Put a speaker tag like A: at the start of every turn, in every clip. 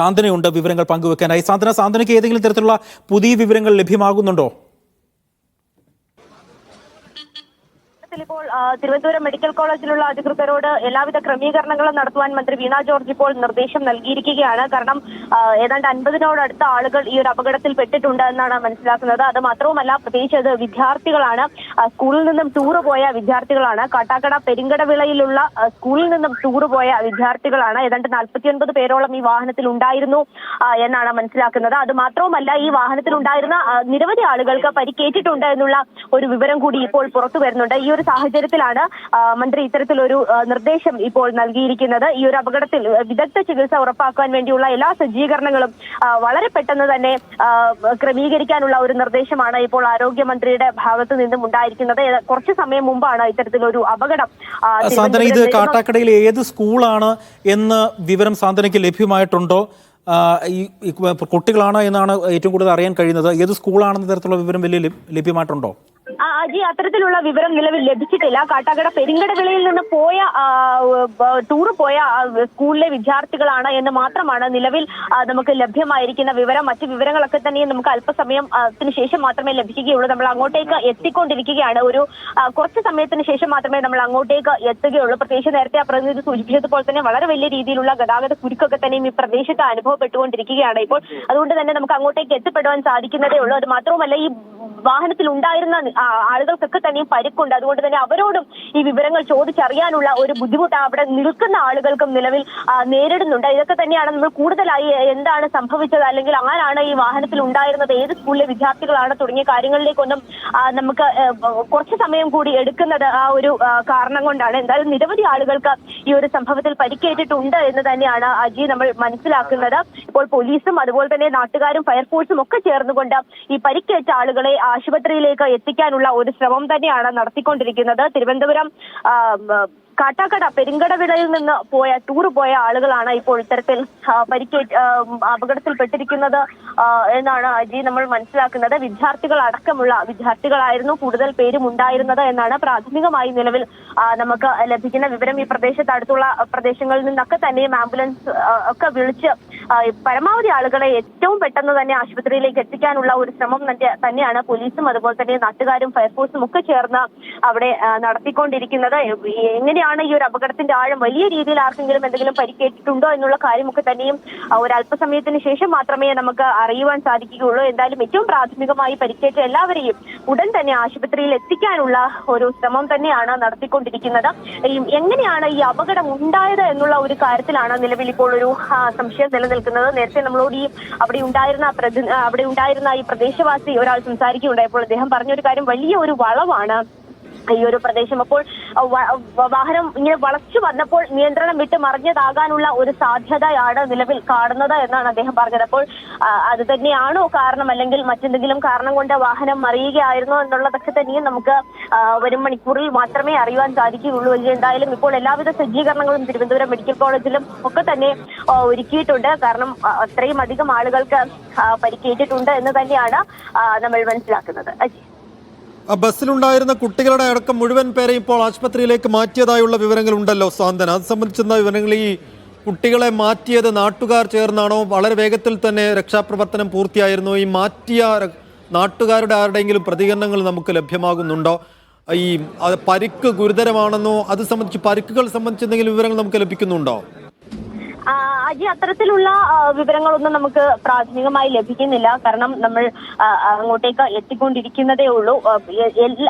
A: സാന്ത്വനയുണ്ട് വിവരങ്ങൾ പങ്കുവെക്കാനായി. സാന്ത്വനയ്ക്ക് ഏതെങ്കിലും തരത്തിലുള്ള പുതിയ വിവരങ്ങൾ ലഭ്യമാകുന്നുണ്ടോ?
B: ഇപ്പോൾ തിരുവനന്തപുരം മെഡിക്കൽ കോളേജിലുള്ള അധികൃതരോട് എല്ലാവിധ ക്രമീകരണങ്ങളും നടത്തുവാൻ മന്ത്രി വീണ ജോർജ് ഇപ്പോൾ നിർദ്ദേശം നൽകിയിരിക്കുകയാണ്. കാരണം ഏതാണ്ട് 50-നോടടുത്ത ആളുകൾ ഈ ഒരു അപകടത്തിൽ പെട്ടിട്ടുണ്ട് എന്നാണ് മനസ്സിലാക്കുന്നത്. അത് മാത്രവുമല്ല, പ്രത്യേകിച്ച് അത് വിദ്യാർത്ഥികളാണ്, സ്കൂളിൽ നിന്നും ടൂറ് പോയ വിദ്യാർത്ഥികളാണ്. കാട്ടാക്കട പെരിങ്കടവിളയിലുള്ള സ്കൂളിൽ നിന്നും ടൂറ് പോയ വിദ്യാർത്ഥികളാണ്. ഏതാണ്ട് 49 പേരോളം ഈ വാഹനത്തിൽ ഉണ്ടായിരുന്നു എന്നാണ് മനസ്സിലാക്കുന്നത്. അത് മാത്രവുമല്ല, ഈ വാഹനത്തിൽ ഉണ്ടായിരുന്ന നിരവധി ആളുകൾക്ക് പരിക്കേറ്റിട്ടുണ്ട് എന്നുള്ള ഒരു വിവരം കൂടി ഇപ്പോൾ പുറത്തു വരുന്നുണ്ട്. ഈ ഒരു സാഹചര്യത്തിലാണ് മന്ത്രി ഇത്തരത്തിലൊരു നിർദ്ദേശം ഇപ്പോൾ നൽകിയിരിക്കുന്നത്. ഈ ഒരു അപകടത്തിൽ വിദഗ്ധ ചികിത്സ ഉറപ്പാക്കാൻ വേണ്ടിയുള്ള എല്ലാ സജ്ജീകരണങ്ങളും വളരെ പെട്ടെന്ന് തന്നെ ക്രമീകരിക്കാനുള്ള ഒരു നിർദ്ദേശമാണ് ഇപ്പോൾ ആരോഗ്യമന്ത്രിയുടെ ഭാഗത്തു നിന്നും ഉണ്ടായിരിക്കുന്നത്. കുറച്ചു സമയം മുമ്പാണ് ഇത്തരത്തിലൊരു അപകടം.
A: സാന്ത്വന, ഇത് കാട്ടാക്കടയിലെ ഏത് സ്കൂളാണ് എന്ന് വിവരം സാന്ത്വനയ്ക്ക് ലഭ്യമായിട്ടുണ്ടോ? ഈ കുട്ടികളാണ് എന്നാണ് ഏറ്റവും കൂടുതൽ അറിയാൻ കഴിയുന്നത്. ഏത് സ്കൂളാണെന്ന തരത്തിലുള്ള വിവരം ലഭ്യമായിട്ടുണ്ടോ?
B: അജി, അത്തരത്തിലുള്ള വിവരം നിലവിൽ ലഭിച്ചിട്ടില്ല. കാട്ടാക്കട പെരിങ്കടവിളയിൽ നിന്ന് പോയ ടൂറ് പോയ സ്കൂളിലെ വിദ്യാർത്ഥികളാണ് എന്ന് മാത്രമാണ് നിലവിൽ നമുക്ക് ലഭ്യമായിരിക്കുന്ന വിവരം. മറ്റു വിവരങ്ങളൊക്കെ തന്നെ നമുക്ക് അല്പസമയത്തിന് ശേഷം മാത്രമേ ലഭിക്കുകയുള്ളൂ. നമ്മൾ അങ്ങോട്ടേക്ക് എത്തിക്കൊണ്ടിരിക്കുകയാണ്. ഒരു കുറച്ച് സമയത്തിന് ശേഷം മാത്രമേ നമ്മൾ അങ്ങോട്ടേക്ക് എത്തുകയുള്ളൂ. പ്രത്യേകിച്ച് നേരത്തെ ആ പ്രതിനിധി സൂചിപ്പിച്ചതുപോലെ തന്നെ വളരെ വലിയ രീതിയിലുള്ള ഗതാഗത കുരുക്കൊക്കെ തന്നെയും ഈ പ്രദേശത്ത് അനുഭവപ്പെട്ടുകൊണ്ടിരിക്കുകയാണ് ഇപ്പോൾ. അതുകൊണ്ട് തന്നെ നമുക്ക് അങ്ങോട്ടേക്ക് എത്തിപ്പെടുവാൻ സാധിക്കുന്നതേ ഉള്ളൂ. അത് മാത്രവുമല്ല, ഈ വാഹനത്തിൽ ഉണ്ടായിരുന്ന ആളുകൾക്കൊക്കെ തന്നെയും പരിക്കുണ്ട്. അതുകൊണ്ട് തന്നെ അവരോടും ഈ വിവരങ്ങൾ ചോദിച്ചറിയാനുള്ള ഒരു ബുദ്ധിമുട്ട് അവിടെ നിൽക്കുന്ന ആളുകൾക്കും നിലവിൽ നേരിടുന്നുണ്ട്. ഇതൊക്കെ തന്നെയാണ് നമ്മൾ കൂടുതലായി എന്താണ് സംഭവിച്ചത്, അല്ലെങ്കിൽ ആരാണ് ഈ വാഹനത്തിൽ ഉണ്ടായിരുന്നത്, ഏത് സ്കൂളിലെ വിദ്യാർത്ഥികളാണ് തുടങ്ങിയ കാര്യങ്ങളിലേക്കൊന്നും നമുക്ക് കുറച്ച് സമയം കൂടി എടുക്കുന്നത് ആ ഒരു കാരണം കൊണ്ടാണ്. എന്തായാലും നിരവധി ആളുകൾക്ക് ഈ ഒരു സംഭവത്തിൽ പരിക്കേറ്റിട്ടുണ്ട് എന്ന് തന്നെയാണ് അജി നമ്മൾ മനസ്സിലാക്കുന്നത്. ഇപ്പോൾ പോലീസും അതുപോലെ തന്നെ നാട്ടുകാരും ഫയർഫോഴ്സും ഒക്കെ ചേർന്നുകൊണ്ട് ഈ പരിക്കേറ്റ ആളുകളെ ആശുപത്രിയിലേക്ക് എത്തിക്കാനുള്ള ഒരു ശ്രമം തന്നെയാണ് നടത്തിക്കൊണ്ടിരിക്കുന്നത്. തിരുവനന്തപുരം കാട്ടാക്കട പെരിങ്കടവിളയിൽ നിന്ന് ടൂറ് പോയ ആളുകളാണ് ഇപ്പോൾ ഇത്തരത്തിൽ അപകടത്തിൽപ്പെട്ടിരിക്കുന്നത് എന്നാണ് അജി നമ്മൾ മനസ്സിലാക്കുന്നത്. വിദ്യാർത്ഥികൾ അടക്കമുള്ള വിദ്യാർത്ഥികളായിരുന്നു കൂടുതൽ പേരും ഉണ്ടായിരുന്നത് എന്നാണ് പ്രാഥമികമായി നിലവിൽ നമുക്ക് ലഭിക്കുന്ന വിവരം. ഈ പ്രദേശത്ത് അടുത്തുള്ള പ്രദേശങ്ങളിൽ നിന്നൊക്കെ തന്നെയും ആംബുലൻസ് ഒക്കെ വിളിച്ച് പരമാവധി ആളുകളെ ഏറ്റവും പെട്ടെന്ന് തന്നെ ആശുപത്രിയിലേക്ക് എത്തിക്കാനുള്ള ഒരു ശ്രമം തന്നെയാണ് പോലീസും അതുപോലെ തന്നെ നാട്ടുകാരും ഫയർഫോഴ്സും ഒക്കെ ചേർന്ന് അവിടെ നടത്തിക്കൊണ്ടിരിക്കുന്നത്. എങ്ങനെയാണ് ഈ ഒരു അപകടത്തിന്റെ ആഴം, വലിയ രീതിയിൽ ആർക്കെങ്കിലും എന്തെങ്കിലും പരിക്കേറ്റിട്ടുണ്ടോ എന്നുള്ള കാര്യമൊക്കെ തന്നെയും ഒരു അല്പസമയത്തിന് ശേഷം മാത്രമേ നമുക്ക് അറിയുവാൻ സാധിക്കുകയുള്ളൂ. എന്തായാലും ഏറ്റവും പ്രാഥമികമായി പരിക്കേറ്റ എല്ലാവരെയും ഉടൻ തന്നെ ആശുപത്രിയിൽ എത്തിക്കാനുള്ള ഒരു ശ്രമം തന്നെയാണ് നടത്തിക്കൊണ്ടിരിക്കുന്നത്. എങ്ങനെയാണ് ഈ അപകടം ഉണ്ടായത് എന്നുള്ള ഒരു കാര്യത്തിലാണ് നിലവിൽ ഇപ്പോൾ ഒരു സംശയം നിലനിൽക്കുന്നത്. നേരത്തെ നമ്മളോട് അവിടെ ഉണ്ടായിരുന്ന ഈ പ്രദേശവാസി ഒരാൾ സംസാരിക്കുകയുണ്ടായപ്പോൾ അദ്ദേഹം പറഞ്ഞൊരു കാര്യം, വലിയ ഒരു വളവാണ് ഈ ഒരു പ്രദേശം. അപ്പോൾ വാഹനം ഇങ്ങനെ വളച്ചു വന്നപ്പോൾ നിയന്ത്രണം വിട്ട് മറിഞ്ഞതാകാനുള്ള ഒരു സാധ്യതയാണ് നിലവിൽ കാണുന്നത് എന്നാണ് അദ്ദേഹം പറഞ്ഞത്. അപ്പോൾ അത് തന്നെയാണോ കാരണം, അല്ലെങ്കിൽ മറ്റെന്തെങ്കിലും കാരണം കൊണ്ട് വാഹനം മറിയുകയായിരുന്നോ എന്നുള്ളതൊക്കെ തന്നെയും നമുക്ക് വരും മണിക്കൂറിൽ മാത്രമേ അറിയുവാൻ സാധിക്കുകയുള്ളൂ. എന്തായാലും ഇപ്പോൾ എല്ലാവിധ സജ്ജീകരണങ്ങളും തിരുവനന്തപുരം മെഡിക്കൽ കോളേജിലും ഒക്കെ തന്നെ ഒരുക്കിയിട്ടുണ്ട്. കാരണം അത്രയും അധികം ആളുകൾക്ക് പരിക്കേറ്റിട്ടുണ്ട് എന്ന് തന്നെയാണ് നമ്മൾ മനസ്സിലാക്കുന്നത്.
C: ബസ്സിലുണ്ടായിരുന്ന കുട്ടികളുടെ അടക്കം മുഴുവൻ പേരെ ഇപ്പോൾ ആശുപത്രിയിലേക്ക് മാറ്റിയതായുള്ള വിവരങ്ങളുണ്ടല്ലോ സാന്ത്വന. അത് സംബന്ധിച്ചുള്ള വിവരങ്ങൾ, ഈ കുട്ടികളെ മാറ്റിയത് നാട്ടുകാർ ചേർന്നാണോ? വളരെ വേഗത്തിൽ തന്നെ രക്ഷാപ്രവർത്തനം പൂർത്തിയായിരുന്നു. ഈ മാറ്റിയ നാട്ടുകാരുടെ ആരുടെയെങ്കിലും പ്രതികരണങ്ങൾ നമുക്ക് ലഭ്യമാകുന്നുണ്ടോ? ഈ പരിക്ക് ഗുരുതരമാണെന്നോ അത് സംബന്ധിച്ച് പരിക്കുകൾ സംബന്ധിച്ച് എന്തെങ്കിലും വിവരങ്ങൾ നമുക്ക് ലഭിക്കുന്നുണ്ടോ?
B: അജി, അത്തരത്തിലുള്ള വിവരങ്ങളൊന്നും നമുക്ക് പ്രാഥമികമായി ലഭിക്കുന്നില്ല. കാരണം നമ്മൾ അങ്ങോട്ടേക്ക് എത്തിക്കൊണ്ടിരിക്കുന്നതേ ഉള്ളൂ.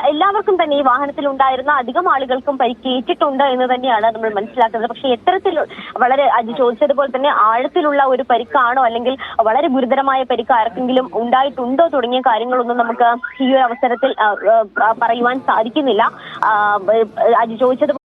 B: എല്ലാവർക്കും തന്നെ ഈ വാഹനത്തിൽ ഉണ്ടായിരുന്ന അധികം ആളുകൾക്കും പരിക്കേറ്റിട്ടുണ്ട് എന്ന് തന്നെയാണ് നമ്മൾ മനസ്സിലാക്കുന്നത്. പക്ഷെ എത്തരത്തിൽ വളരെ അജി ചോദിച്ചതുപോലെ തന്നെ ആഴത്തിലുള്ള ഒരു പരിക്കാണോ, അല്ലെങ്കിൽ വളരെ ഗുരുതരമായ പരിക്ക് ആർക്കെങ്കിലും ഉണ്ടായിട്ടുണ്ടോ തുടങ്ങിയ കാര്യങ്ങളൊന്നും നമുക്ക് ഈ ഒരു അവസരത്തിൽ പറയുവാൻ സാധിക്കുന്നില്ല. അജി ചോദിച്ചത്